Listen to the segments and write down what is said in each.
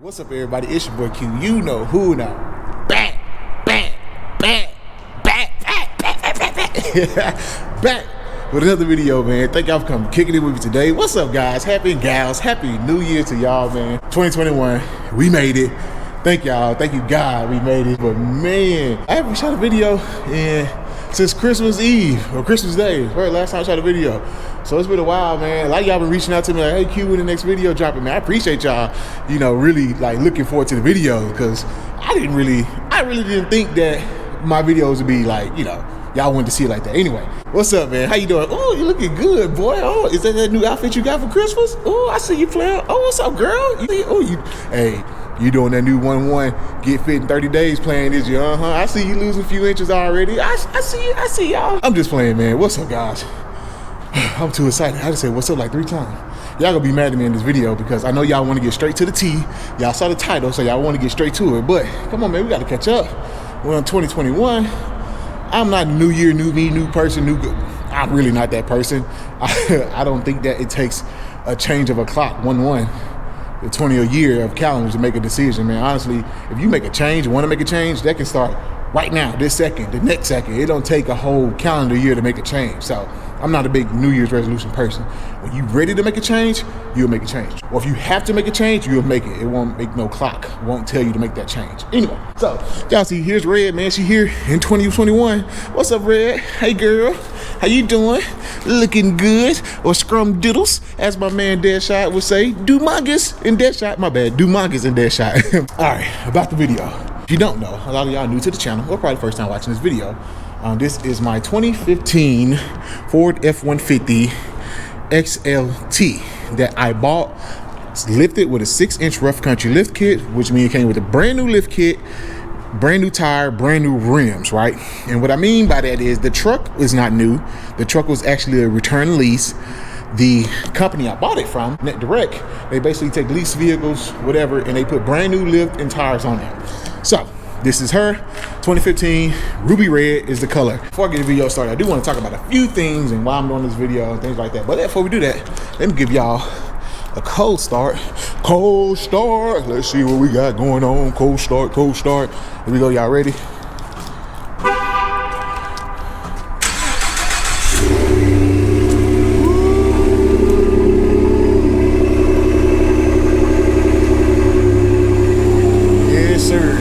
What's up, everybody? It's your boy Q. You know who now. Back with another video, man. Thank y'all for coming, kicking it with me today. What's up, guys? Happy and gals. Happy New Year to y'all, man. 2021, we made it. Thank y'all. Thank you, God, we made it. But man, I haven't shot a video since Christmas Eve or Christmas Day. Last time I shot a video. So it's been a while, man. A lot of y'all been reaching out to me like, hey Q, when the next video dropping, man. I appreciate y'all, really like looking forward to the video, because I really didn't think that my videos would be like, y'all wanted to see it like that. Anyway, what's up, man? How you doing? Oh, you looking good, boy. Oh, is that new outfit you got for Christmas? Oh, I see you playing. Oh, what's up, girl? Hey, you doing that new 1-1 get fit in 30 days playing this year? I see you losing a few inches already. I see y'all. I'm just playing, man. What's up, guys? I'm too excited. I just said what's up like 3 times. Y'all gonna be mad at me in this video because I know y'all want to get straight to the T. Y'all saw the title, so y'all want to get straight to it. But come on, man, we got to catch up. We're in 2021. I'm not new year, new me, new person, new good. I'm really not that person. I don't think that it takes a change of a clock, 1-1, the 20th year of calendar to make a decision, man. Honestly, if you make a change, want to make a change, that can start right now, this second, the next second. It don't take a whole calendar year to make a change. So I'm not a big New Year's resolution person. When you ready to make a change, you'll make a change. Or if you have to make a change, you'll make it. It won't make no clock. It won't tell you to make that change. Anyway, so y'all see, here's Red, man. She here in 2021. What's up, Red? Hey, girl. How you doing? Looking good, or scrum diddles, as my man Deadshot would say. Dumongous in Deadshot. My bad. Dumongous in Deadshot. All right, about the video. If you don't know, a lot of y'all new to the channel, or probably first time watching this video. This is my 2015 Ford F-150 XLT that I bought. It's lifted with a 6-inch rough country lift kit, which means it came with a brand new lift kit, brand new tire, brand new rims, right? And what I mean by that is the truck is not new. The truck was actually a return lease. The company I bought it from, Net Direct, they basically take lease vehicles, whatever, and they put brand new lift and tires on them. So this is her 2015 ruby red is the color. Before I get the video started, I do want to talk about a few things and why I'm doing this video and things like that. But before we do that, let me give y'all a cold start. Let's see what we got going on. Cold start. Here we go. Y'all ready? Yes, sir.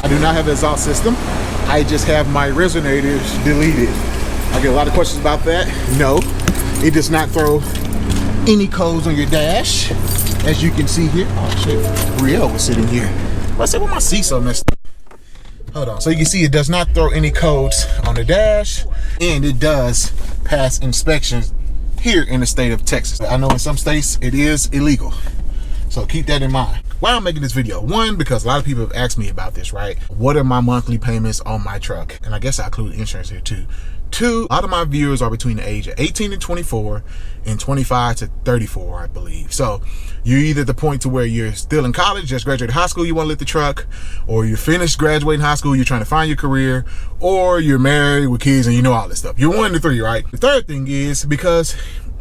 I do not have an exhaust system. I just have my resonators deleted. I get a lot of questions about that. No, it does not throw any codes on your dash, as you can see here. Oh shit, Riel was sitting here. I said, well, my seat's so messed up. Hold on. So you can see it does not throw any codes on the dash, and it does pass inspections here in the state of Texas. I know in some states it is illegal, so keep that in mind. Why I'm making this video? One, because a lot of people have asked me about this, right? What are my monthly payments on my truck? And I guess I include insurance here too. Two, a lot of my viewers are between the age of 18 and 24 and 25 to 34, I believe. So you're either at the point to where you're still in college, just graduated high school, you want to lift the truck, or you finished graduating high school, you're trying to find your career, or you're married with kids and you know all this stuff. You're 1 to 3, right? The third thing is because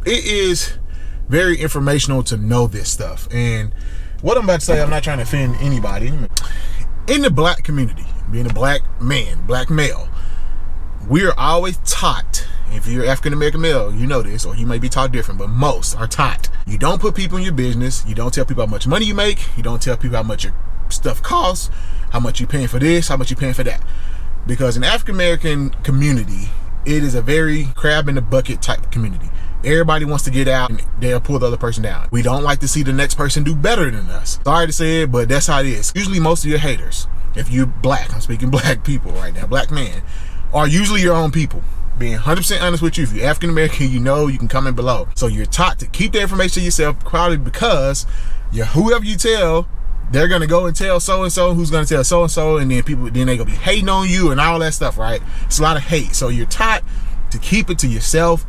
it is very informational to know this stuff. And what I'm about to say, I'm not trying to offend anybody. In the black community, being a black man, black male, we are always taught, if you're African-American male, you know this, or you may be taught different, but most are taught. You don't put people in your business. You don't tell people how much money you make. You don't tell people how much your stuff costs, how much you're paying for this, how much you're paying for that. Because in the African-American community, it is a very crab in the bucket type community. Everybody wants to get out and they'll pull the other person down. We don't like to see the next person do better than us. Sorry to say it, but that's how it is. Usually most of your haters, if you're black, I'm speaking black people right now, black men, are usually your own people. Being 100% honest with you, if you're African American, you know you can comment below. So you're taught to keep the information to yourself, probably because whoever you tell, they're gonna go and tell so-and-so, who's gonna tell so-and-so, and then they gonna be hating on you and all that stuff, right? It's a lot of hate. So you're taught to keep it to yourself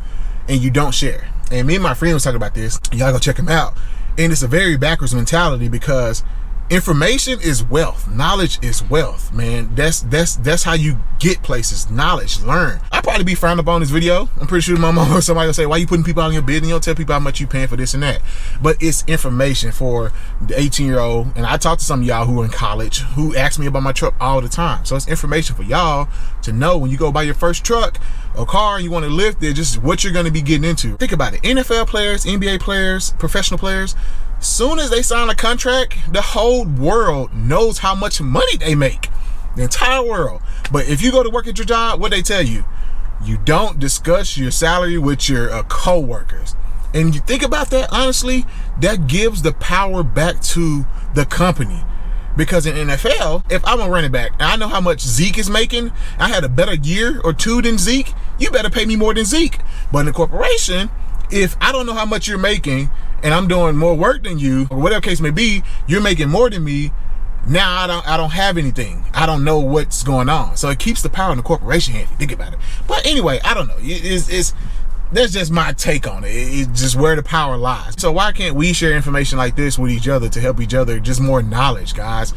and you don't share. And me and my friend was talking about this. Y'all go check him out. And it's a very backwards mentality because Information is wealth. Knowledge is wealth, man. That's how you get places. Knowledge, learn. I'll probably be frowned upon this video. I'm pretty sure my mom or somebody will say, why you putting people out in your business? You don't tell people how much you paying for this and that. But it's information for the 18-year-old. And I talk to some of y'all who are in college who ask me about my truck all the time. So it's information for y'all to know when you go buy your first truck or car and you want to lift it, just what you're going to be getting into. Think about it. NFL players, NBA players, professional players, soon as they sign a contract, the whole world knows how much money they make. The entire world. But if you go to work at your job, what they tell you? You don't discuss your salary with your co-workers. And you think about that, honestly, that gives the power back to the company. Because in NFL, if I'm a running back and I know how much Zeke is making, I had a better year or two than Zeke, you better pay me more than Zeke. But in the corporation, if I don't know how much you're making and I'm doing more work than you, or whatever case may be, you're making more than me, now I don't have anything. I don't know what's going on. So it keeps the power in the corporation hand if you think about it. But anyway, I don't know. That's just my take on it. It's just where the power lies. So why can't we share information like this with each other to help each other? Just more knowledge, guys.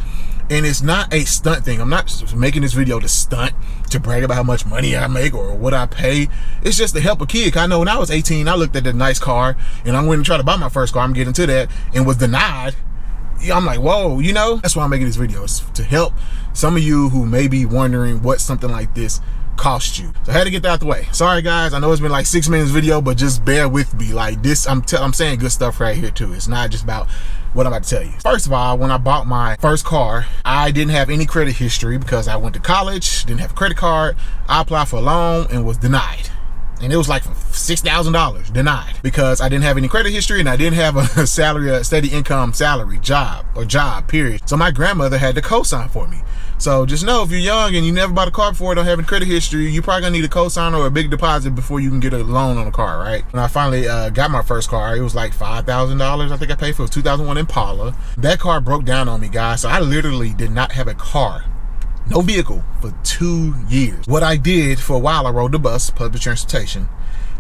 And it's not a stunt thing. I'm not making this video to stunt, to brag about how much money I make or what I pay. It's just to help a kid. I know when I was 18, I looked at the nice car and I went and tried to buy my first car. I'm getting to that and was denied. I'm like, whoa, you know? That's why I'm making this video. It's to help some of you who may be wondering what something like this cost you. So I had to get that out the way. Sorry guys, I know it's been like 6 minutes video, but just bear with me. Like this, I'm saying good stuff right here too. It's not just about what I'm about to tell you. First of all, when I bought my first car, I didn't have any credit history because I went to college, didn't have a credit card. I applied for a loan and was denied. And it was like $6,000 denied because I didn't have any credit history and I didn't have a salary, a steady income salary job period. So my grandmother had to co-sign for me. So just know if you're young and you never bought a car before, don't have any credit history, you're probably gonna need a co-sign or a big deposit before you can get a loan on a car, right? When I finally got my first car, it was like $5,000 I think I paid for. It was 2001 Impala. That car broke down on me, guys. So I literally did not have a car. No vehicle for 2 years. What I did for a while, I rode the bus, public transportation,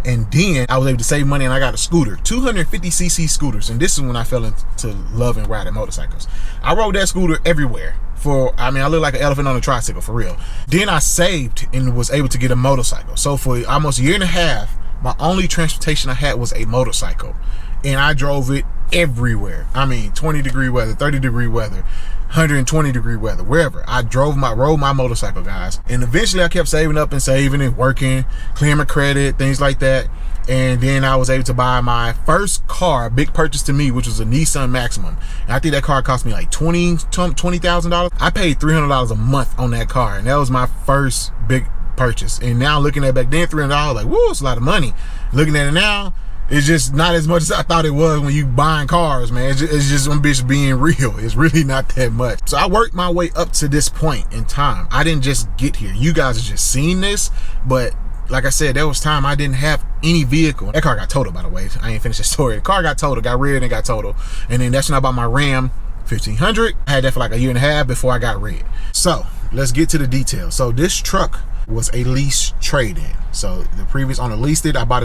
and then I was able to save money and I got a scooter, 250cc scooters. And this is when I fell into loving riding motorcycles. I rode that scooter everywhere. I look like an elephant on a tricycle, for real. Then I saved and was able to get a motorcycle. So for almost a year and a half, my only transportation I had was a motorcycle. And I drove it everywhere. 20-degree weather, 30-degree weather, 120-degree weather, wherever. I rode my motorcycle, guys. And eventually I kept saving up and saving and working, clearing my credit, things like that. And then I was able to buy my first car, a big purchase to me, which was a Nissan Maximum. And I think that car cost me like $20,000. I paid $300 a month on that car. And that was my first big purchase. And now looking at back then, $300, like, woo, it's a lot of money. Looking at it now, it's just not as much as I thought it was when you buying cars, man. It's just one bitch being real. It's really not that much. So I worked my way up to this point in time. I didn't just get here. You guys are just seeing this, but like I said, there was time I didn't have any vehicle. That car got totaled, by the way. I ain't finished the story. The car got totaled, got reared and got totaled. And then that's when I bought my Ram 1500. I had that for like a year and a half before I got reared. So let's get to the details. So this truck was a lease trade-in. So the previous owner leased it. I got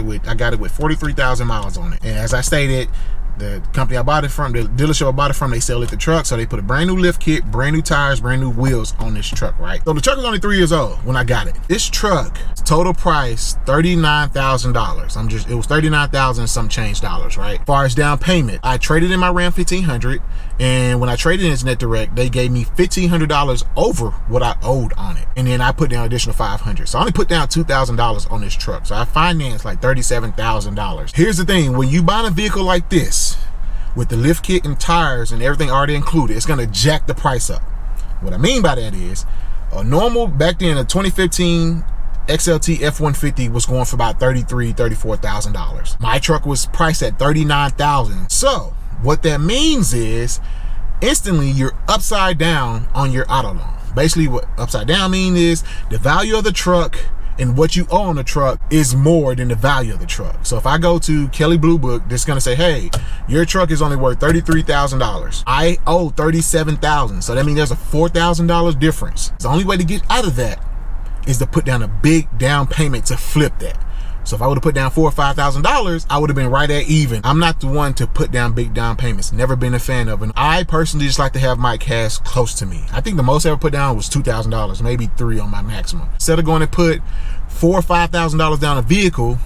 it with 43,000 miles on it. And as I stated, the company I bought it from, the dealership I bought it from, they sell it the truck. So they put a brand new lift kit, brand new tires, brand new wheels on this truck, right? So the truck was only 3 years old when I got it. This truck, total price, $39,000. It was 39,000 some change dollars, right? As far as down payment, I traded in my Ram 1500, and when I traded in its net direct, they gave me $1,500 over what I owed on it. And then I put down additional $500. So I only put down $2,000 on this truck. So I financed like $37,000. Here's the thing, when you buy a vehicle like this, with the lift kit and tires and everything already included, it's gonna jack the price up. What I mean by that is, a normal, back then, a 2015 XLT F150 was going for about $33,000, $34,000. My truck was priced at $39,000. So what that means is, instantly you're upside down on your auto loan. Basically what upside down mean is, the value of the truck and what you owe on the truck is more than the value of the truck. So if I go to Kelley Blue Book, it's gonna say, hey, your truck is only worth $33,000. I owe $37,000. So that means there's a $4,000 difference. The only way to get out of that is to put down a big down payment to flip that. So if I would have put down $4,000 or $5,000, I would have been right at even. I'm not the one to put down big down payments. Never been a fan of it. I personally just like to have my cash close to me. I think the most I ever put down was $2,000, maybe $3,000 on my maximum. Instead of going to put $4,000 or $5,000 down a vehicle,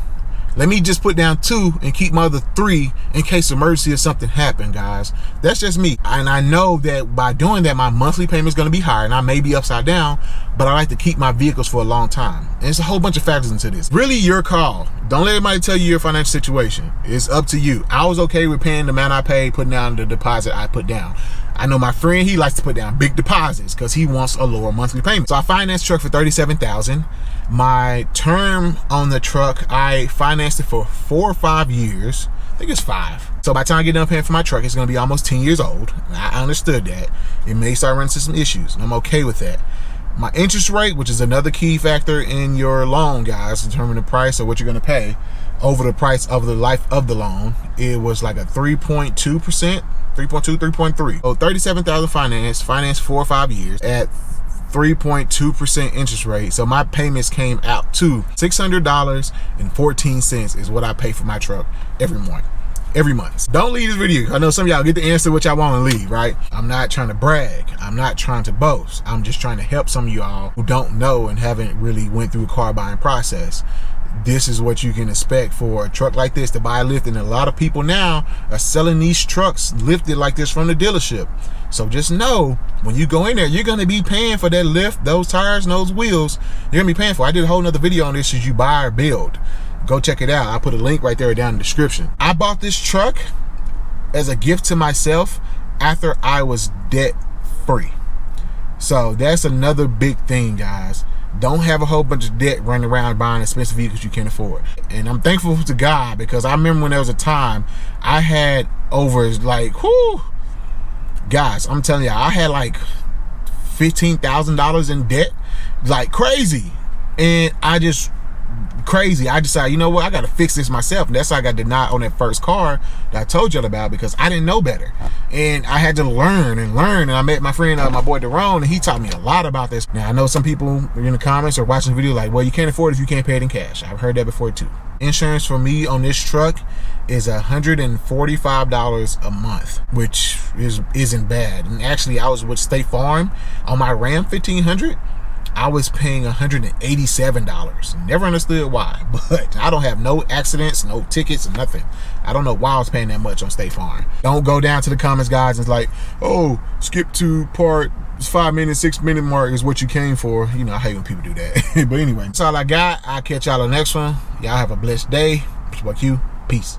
let me just put down $2,000 and keep my other $3,000 in case emergency or something happened, guys. That's just me. And I know that by doing that, my monthly payment is going to be higher and I may be upside down, but I like to keep my vehicles for a long time. And it's a whole bunch of factors into this. Really your call. Don't let anybody tell you your financial situation. It's up to you. I was okay with paying the amount I paid, putting down the deposit I put down. I know my friend, he likes to put down big deposits because he wants a lower monthly payment. So I financed the truck for $37,000. My term on the truck, I financed it for 4 or 5 years. I think it's 5. So by the time I get done paying for my truck, it's gonna be almost 10 years old. I understood that. It may start running into some issues, and I'm okay with that. My interest rate, which is another key factor in your loan, guys, determine the price of what you're gonna pay over the price of the life of the loan. It was like a 3.2%, 3.2, 3.3. So $37,000 financed 4 or 5 years at 3.2% interest rate. So my payments came out to $600.14 is what I pay for my truck every month. Don't leave this video. I know some of y'all get the answer what y'all want to leave, right? I'm not trying to brag. I'm not trying to boast. I'm just trying to help some of y'all who don't know and haven't really went through a car buying process. This is what you can expect for a truck like this to buy a lift, and a lot of people now are selling these trucks lifted like this from the dealership. So just know when you go in there, you're gonna be paying for that lift, those tires, and those wheels. You're gonna be paying for. I did a whole nother video on this. Should you buy or build? Go check it out. I put a link right there down in the description. I bought this truck as a gift to myself after I was debt free. So that's another big thing, guys. Don't have a whole bunch of debt running around buying expensive vehicles you can't afford. And I'm thankful to God, because I remember when there was a time I had over like, whoo, guys, I'm telling you, I had like $15,000 in debt, like crazy. And I decided, you know what, I got to fix this myself. And that's how I got denied on that first car that I told y'all about, because I didn't know better. And I had to learn. And I met my friend, my boy Deron, and he taught me a lot about this. Now, I know some people in the comments or watching the video like, well, you can't afford it if you can't pay it in cash. I've heard that before too. Insurance for me on this truck is $145 a month, which isn't bad. And actually, I was with State Farm on my Ram 1500. I was paying $187. Never understood why, but I don't have no accidents, no tickets, nothing. I don't know why I was paying that much on State Farm. Don't go down to the comments, guys, and it's like, oh, skip to part 5 minutes, 6 minute mark is what you came for. You know, I hate when people do that. But anyway, that's all I got. I'll catch y'all on the next one. Y'all have a blessed day. Lifted F150. Peace.